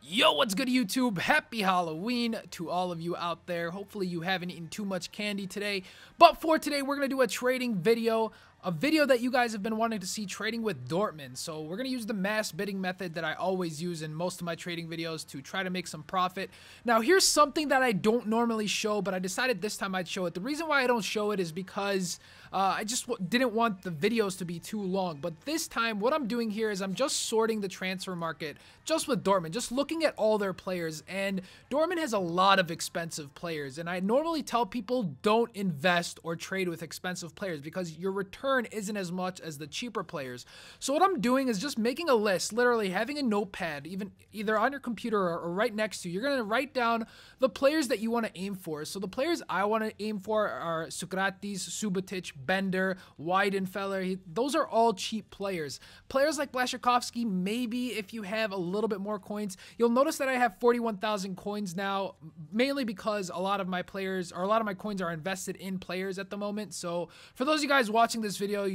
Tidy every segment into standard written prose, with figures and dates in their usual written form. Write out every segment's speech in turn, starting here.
Yo, what's good, YouTube? Happy Halloween to all of you out there. Hopefully you haven't eaten too much candy today. But for today, we're going to do a trading video. A video that you guys have been wanting to see, trading with Dortmund. So we're going to use the mass bidding method that I always use in most of my trading videos to try to make some profit. Now, here's something that I don't normally show, but I decided this time I'd show it. The reason why I don't show it is because I just didn't want the videos to be too long. But this time, what I'm doing here is I'm just sorting the transfer market just with Dortmund, just looking at all their players. And Dortmund has a lot of expensive players. And I normally tell people don't invest or trade with expensive players because your return isn't as much as the cheaper players. So what I'm doing is just making a list, literally having a notepad, either on your computer or right next to you. You're going to write down the players that you want to aim for. So the players I want to aim for are Socrates, Subotic, Bender, Weidenfeller. Those are all cheap players. Players like Blaszczykowski, maybe if you have a little bit more coins. You'll notice that I have 41,000 coins now, mainly because a lot of my players, or a lot of my coins are invested in players at the moment. So for those of you guys watching this video,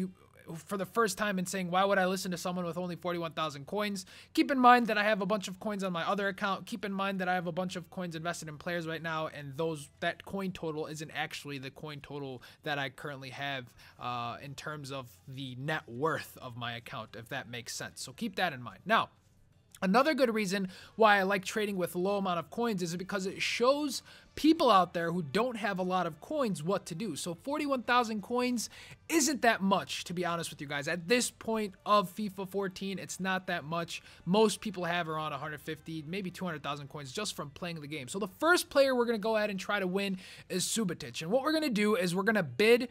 for the first time and saying, why would I listen to someone with only 41,000 coins? Keep in mind that I have a bunch of coins on my other account. Keep in mind that I have a bunch of coins invested in players right now, and that coin total isn't actually the coin total that I currently have in terms of the net worth of my account, if that makes sense. So keep that in mind. Now, another good reason why I like trading with a low amount of coins is because it shows people out there who don't have a lot of coins what to do. So 41,000 coins isn't that much, to be honest with you guys. At this point of FIFA 14, it's not that much. Most people have around 150, maybe 200,000 coins just from playing the game. So the first player we're going to go ahead and try to win is Subotic. And what we're going to do is we're going to bid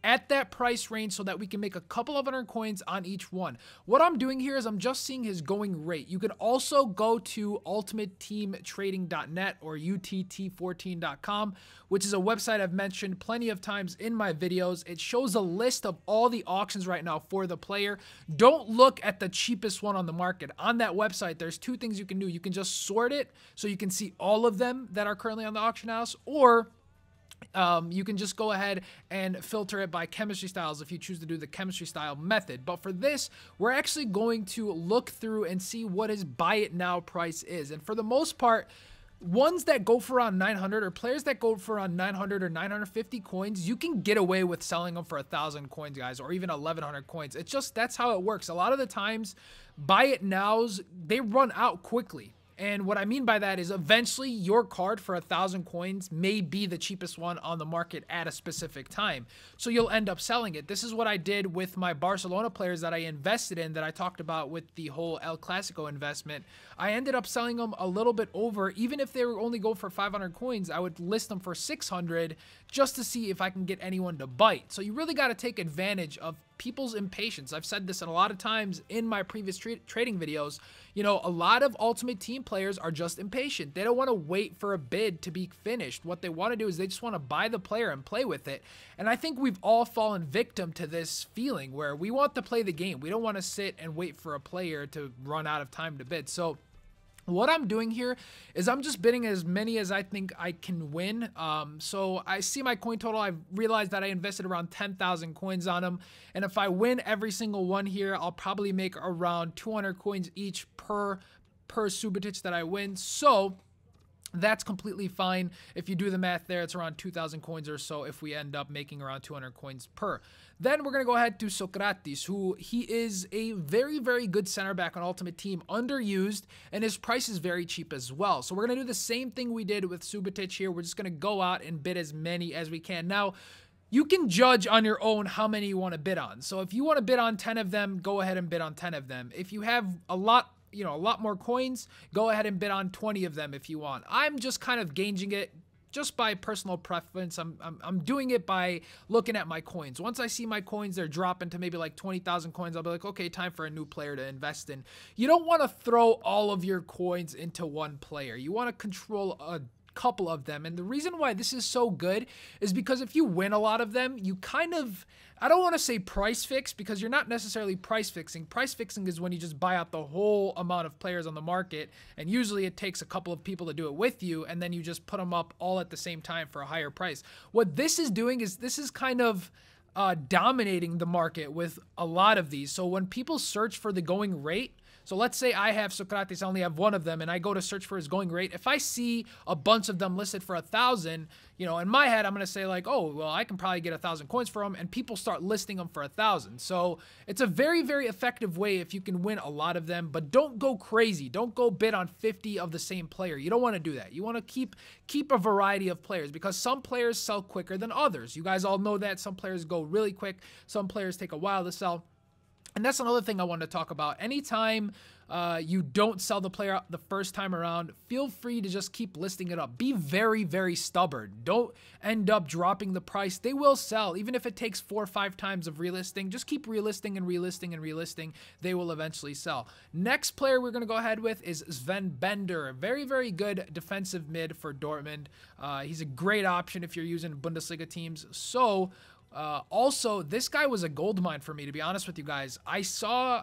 at that price range so that we can make a couple of hundred coins on each one. What I'm doing here is I'm just seeing his going rate. You can also go to ultimateteamtrading.net or utt14.com, which is a website I've mentioned plenty of times in my videos. It shows a list of all the auctions right now for the player. Don't look at the cheapest one on the market. On that website, there's two things you can do. You can just sort it so you can see all of them that are currently on the auction house, or you can just go ahead and filter it by chemistry styles if you choose to do the chemistry style method. But for this, we're actually going to look through and see what his buy it now price is. And for the most part, ones that go for around 900 or players that go for around 900 or 950 coins, you can get away with selling them for 1,000 coins, guys, or even 1,100 coins. It's just, that's how it works. A lot of the times, buy it nows, they run out quickly. And what I mean by that is eventually your card for 1,000 coins may be the cheapest one on the market at a specific time. So you'll end up selling it. This is what I did with my Barcelona players that I invested in, that I talked about with the whole El Clasico investment. I ended up selling them a little bit over. Even if they were only go for 500 coins, I would list them for 600 just to see if I can get anyone to bite. So you really got to take advantage of people's impatience. I've said this a lot of times in my previous trading videos. You know, a lot of Ultimate Team players are just impatient. They don't want to wait for a bid to be finished. What they want to do is they just want to buy the player and play with it. And I think we've all fallen victim to this feeling where we want to play the game. We don't want to sit and wait for a player to run out of time to bid. So what I'm doing here is I'm just bidding as many as I think I can win. So I see my coin total. I've realized that I invested around 10,000 coins on them. And if I win every single one here, I'll probably make around 200 coins each per Subotic that I win. So that's completely fine. If you do the math there, it's around 2,000 coins or so if we end up making around 200 coins per. Then we're going to go ahead to Socrates, who he is a very, very good center back on Ultimate Team, underused, and his price is very cheap as well. So we're going to do the same thing we did with Subotic here. We're just going to go out and bid as many as we can. Now, you can judge on your own how many you want to bid on. So if you want to bid on 10 of them, go ahead and bid on 10 of them. If you have a lot more coins, go ahead and bid on 20 of them if you want. I'm just kind of gauging it just by personal preference. I'm doing it by looking at my coins. Once I see my coins, they're dropping to maybe like 20,000 coins, I'll be like, okay, time for a new player to invest in. You don't want to throw all of your coins into one player. You want to control a couple of them. And the reason why this is so good is because if you win a lot of them, you kind of, I don't want to say price fix, because you're not necessarily price fixing. Price fixing is when you just buy out the whole amount of players on the market, and usually it takes a couple of people to do it with you, and then you just put them up all at the same time for a higher price. What this is doing is this is kind of dominating the market with a lot of these. So when people search for the going rate, So let's say I have Socrates, I only have one of them, and I go to search for his going rate. If I see a bunch of them listed for 1,000, you know, in my head, I'm going to say like, oh, well, I can probably get 1,000 coins for them, and people start listing them for 1,000. So it's a very, very effective way if you can win a lot of them, but don't go crazy. Don't go bid on 50 of the same player. You don't want to do that. You want to keep a variety of players, because some players sell quicker than others. You guys all know that. Some players go really quick. Some players take a while to sell. And that's another thing I wanted to talk about. Anytime you don't sell the player the first time around, feel free to just keep listing it up. Be very, very stubborn. Don't end up dropping the price. They will sell. Even if it takes 4 or 5 times of relisting, just keep relisting and relisting and relisting. They will eventually sell. Next player we're going to go ahead with is Sven Bender. Very, very good defensive mid for Dortmund. He's a great option if you're using Bundesliga teams. So also, this guy was a gold mine for me, to be honest with you guys. I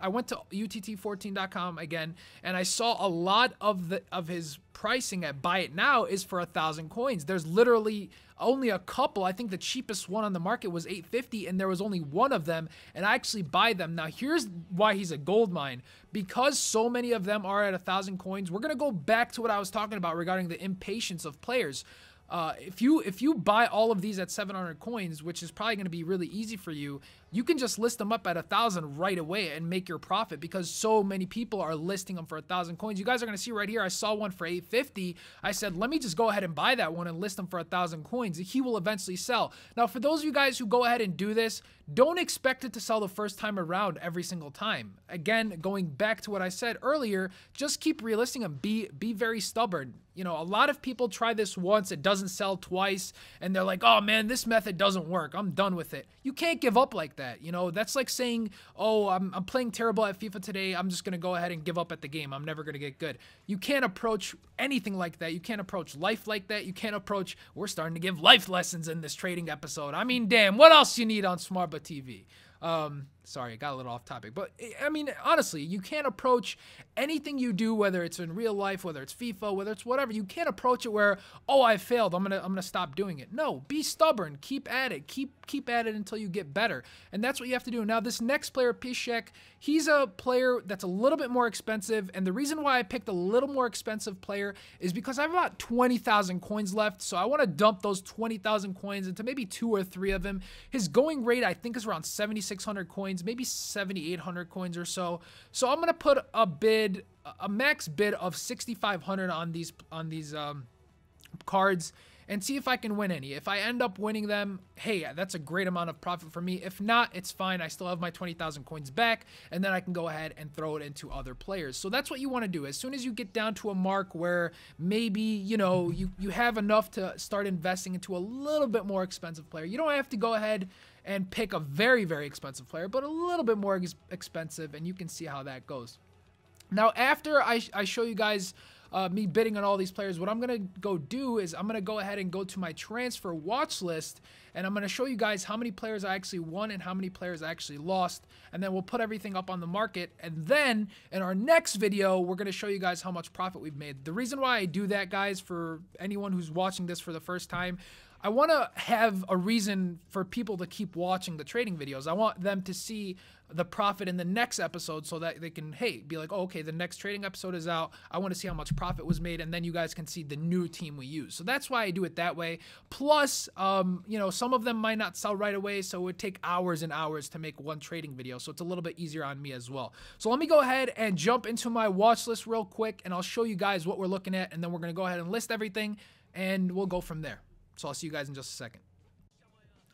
went to utt14.com again, and I saw a lot of his pricing at buy it now is for 1,000 coins. There's literally only a couple. I think the cheapest one on the market was 850, and there was only one of them, and I actually buy them. Now, here's why he's a gold mine. Because so many of them are at 1,000 coins, we're going to go back to what I was talking about regarding the impatience of players. If you buy all of these at 700 coins, which is probably going to be really easy for you, you can just list them up at 1,000 right away and make your profit, because so many people are listing them for 1,000 coins. You guys are going to see right here, I saw one for 850. I said, let me just go ahead and buy that one and list them for 1,000 coins. He will eventually sell. Now, for those of you guys who go ahead and do this, don't expect it to sell the first time around every single time. Again, going back to what I said earlier, just keep relisting them. Be very stubborn. You know, a lot of people try this once, it doesn't sell twice, and they're like, oh man, this method doesn't work, I'm done with it. You can't give up like that. You know, that's like saying, oh, I'm playing terrible at FIFA today, I'm just going to go ahead and give up at the game, I'm never going to get good. You can't approach anything like that. You can't approach life like that. You can't approach, we're starting to give life lessons in this trading episode. I mean, damn, what else you need on Smartba TV? Sorry, I got a little off topic, but I mean, honestly, you can't approach anything you do, whether it's in real life, whether it's FIFA, whether it's whatever. You can't approach it where, oh, I failed, I'm gonna stop doing it. No, be stubborn, keep at it, keep at it until you get better, and that's what you have to do. Now, this next player, Piszczek, he's a player that's a little bit more expensive, and the reason why I picked a little more expensive player is because I have about 20,000 coins left, so I want to dump those 20,000 coins into maybe 2 or 3 of them. His going rate, I think, is around 7,600 coins, maybe 7,800 coins or so. So I'm gonna put a max bid of 6,500 on these cards and see if I can win any. If I end up winning them, hey, that's a great amount of profit for me. If not, it's fine. I still have my 20,000 coins back, and then I can go ahead and throw it into other players. So that's what you want to do. As soon as you get down to a mark where maybe, you know, you have enough to start investing into a little bit more expensive player, you don't have to go ahead and pick a very, very expensive player, but a little bit more expensive, and you can see how that goes. Now, after I show you guys me bidding on all these players, what I'm going to go do is I'm going to go ahead and go to my transfer watch list, and I'm going to show you guys how many players I actually won and how many players I actually lost, and then we'll put everything up on the market, and then in our next video, we're going to show you guys how much profit we've made. The reason why I do that, guys, for anyone who's watching this for the first time, I want to have a reason for people to keep watching the trading videos. I want them to see the profit in the next episode so that they can, hey, be like, oh, okay, the next trading episode is out. I want to see how much profit was made, and then you guys can see the new team we use. So that's why I do it that way. Plus, you know, some of them might not sell right away, so it would take hours and hours to make one trading video. So it's a little bit easier on me as well. So let me go ahead and jump into my watch list real quick, and I'll show you guys what we're looking at, and then we're going to go ahead and list everything, and we'll go from there. So I'll see you guys in just a second.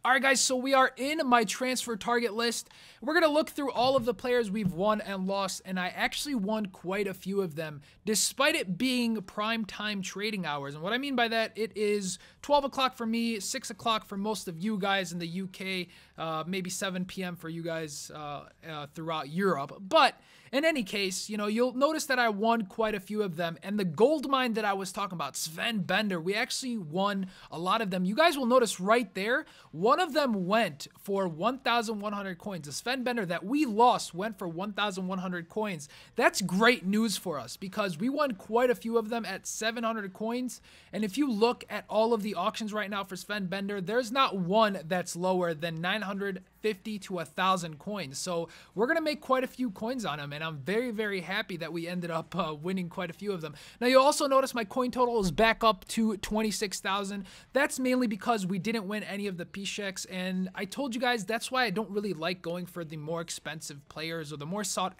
All right, guys, so we are in my transfer target list. We're going to look through all of the players we've won and lost, and I actually won quite a few of them, despite it being prime time trading hours. And what I mean by that, it is 12 o'clock for me, 6 o'clock for most of you guys in the UK, maybe 7 p.m. for you guys throughout Europe. But in any case, you know, you'll notice that I won quite a few of them. And the gold mine that I was talking about, Sven Bender, we actually won a lot of them. You guys will notice right there, one of them went for 1,100 coins. The Sven Bender that we lost went for 1,100 coins. That's great news for us because we won quite a few of them at 700 coins. And if you look at all of the auctions right now for Sven Bender, there's not one that's lower than 950 to 1,000 coins. So we're going to make quite a few coins on him. And and I'm very, very happy that we ended up winning quite a few of them. Now, you'll also notice my coin total is back up to 26,000. That's mainly because we didn't win any of the P-checks, and I told you guys that's why I don't really like going for the more expensive players or the more sought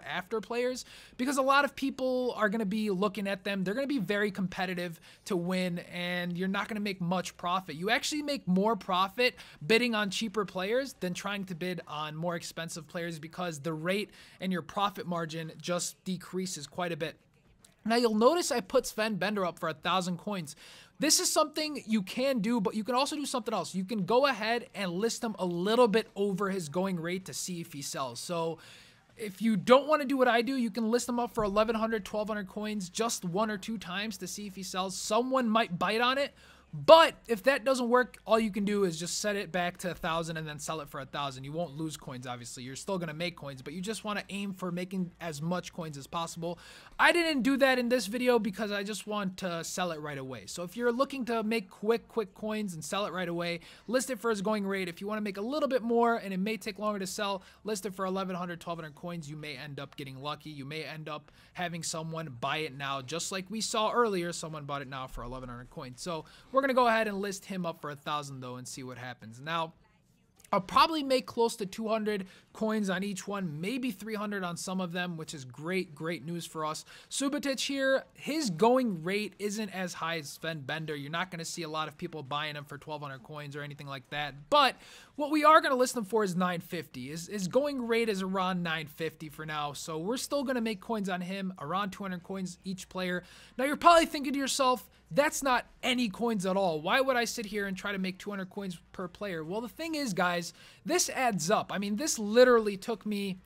after players, because a lot of people are going to be looking at them. They're going to be very competitive to win, and you're not going to make much profit. You actually make more profit bidding on cheaper players than trying to bid on more expensive players, because the rate and your profit margin just decreases quite a bit. Now, you'll notice I put Sven Bender up for 1,000 coins. This is something you can do, but you can also do something else. You can go ahead and list him a little bit over his going rate to see if he sells. So if you don't want to do what I do, you can list him up for 1,100, 1,200 coins just 1 or 2 times to see if he sells. Someone might bite on it. But if that doesn't work, all you can do is just set it back to 1,000 and then sell it for 1,000. You won't lose coins, obviously. You're still going to make coins, but you just want to aim for making as much coins as possible. I didn't do that in this video because I just want to sell it right away. So if you're looking to make quick coins and sell it right away, list it for its going rate. If you want to make a little bit more and it may take longer to sell, list it for 1,100, 1,200 coins. You may end up getting lucky. You may end up having someone buy it now, just like we saw earlier. Someone bought it now for 1,100 coins. So we're going to go ahead and list him up for 1,000 though and see what happens. Now, I'll probably make close to 200 coins on each one, maybe 300 on some of them, which is great news for us. Subotic here, his going rate isn't as high as Sven Bender. You're not going to see a lot of people buying him for 1,200 coins or anything like that. But what we are going to list him for is 950. His going rate is around 950 for now. So we're still going to make coins on him, around 200 coins each player. Now, you're probably thinking to yourself, that's not any coins at all. Why would I sit here and try to make 200 coins per player? Well, the thing is, guys, this adds up. I mean, this literally took me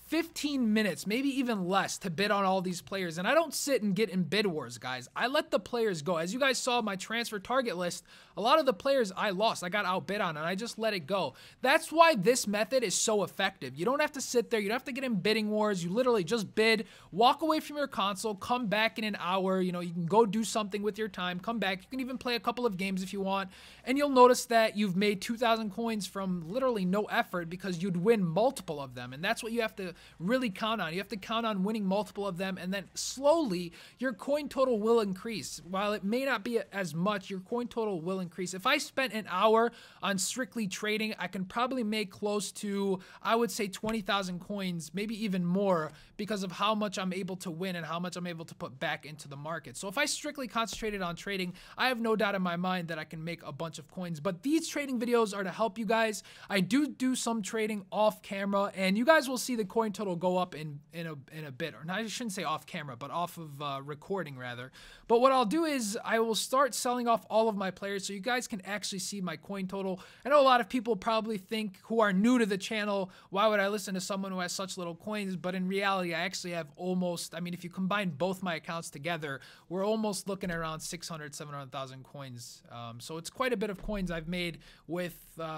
15 minutes, maybe even less, to bid on all these players. And I don't sit and get in bid wars, guys. I let the players go. As you guys saw my transfer target list, a lot of the players I lost. I got outbid on, and I just let it go. That's why this method is so effective. You don't have to sit there. You don't have to get in bidding wars. You literally just bid, walk away from your console, come back in an hour. You know, you can go do something with your time, come back. You can even play a couple of games if you want, and you'll notice that you've made 2,000 coins from literally no effort because you'd win multiple of them. And that's what you have to really count on. You have to count on winning multiple of them, and then slowly your coin total will increase. While it may not be as much, your coin total will increase. If I spent an hour on strictly trading, I can probably make close to, I would say, 20,000 coins, maybe even more, because of how much I'm able to win and how much I'm able to put back into the market. So if I strictly concentrated on trading, I have no doubt in my mind that I can make a bunch of coins. But these trading videos are to help you guys. I do some trading off camera, and you guys will see the coin total go up in a bit. Or I shouldn't say off camera, but off of recording rather. But what I'll do is I will start selling off all of my players so you guys can actually see my coin total. I know a lot of people probably think, who are new to the channel, why would I listen to someone who has such little coins? But in reality, I actually have almost, I mean, if you combine both my accounts together, we're almost looking at around 600, 700,000 coins. So it's quite a bit of coins I've made with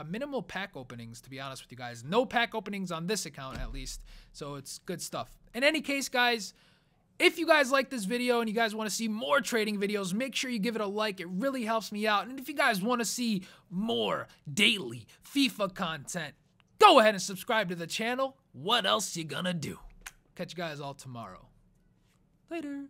minimal pack openings, to be honest with you guys. No pack openings on this account, at least. So it's good stuff. In any case, guys, if you guys like this video and you guys want to see more trading videos, make sure you give it a like. It really helps me out. And if you guys want to see more daily FIFA content, go ahead and subscribe to the channel. What else you gonna do? Catch you guys all tomorrow. Later.